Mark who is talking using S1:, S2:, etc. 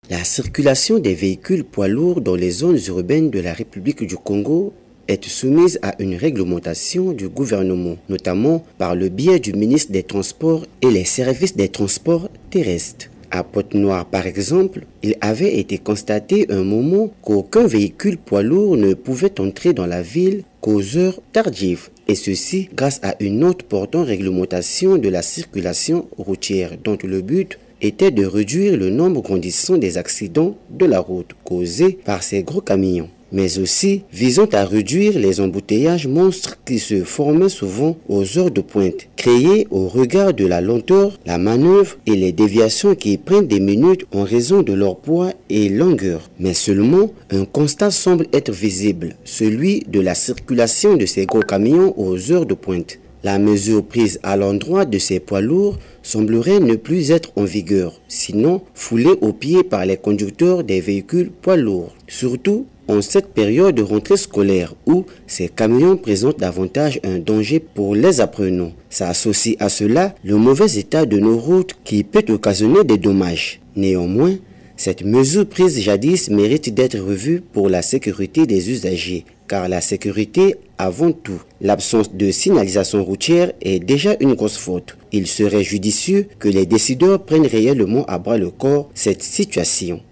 S1: La circulation des véhicules poids lourds dans les zones urbaines de la République du Congo est soumise à une réglementation du gouvernement, notamment par le biais du ministre des Transports et les services des transports terrestres. À Pointe-Noire, par exemple, il avait été constaté un moment qu'aucun véhicule poids lourd ne pouvait entrer dans la ville qu'aux heures tardives, et ceci grâce à une note portant réglementation de la circulation routière, dont le but était de réduire le nombre grandissant des accidents de la route causés par ces gros camions, mais aussi visant à réduire les embouteillages monstres qui se formaient souvent aux heures de pointe, créés au regard de la lenteur, la manœuvre et les déviations qui prennent des minutes en raison de leur poids et longueur. Mais seulement, un constat semble être visible, celui de la circulation de ces gros camions aux heures de pointe. La mesure prise à l'endroit de ces poids lourds semblerait ne plus être en vigueur, sinon foulée aux pieds par les conducteurs des véhicules poids lourds. Surtout en cette période de rentrée scolaire où ces camions présentent davantage un danger pour les apprenants. S'associe à cela le mauvais état de nos routes qui peut occasionner des dommages. Néanmoins, cette mesure prise jadis mérite d'être revue pour la sécurité des usagers, car la sécurité avant tout. L'absence de signalisation routière est déjà une grosse faute. Il serait judicieux que les décideurs prennent réellement à bras le corps cette situation.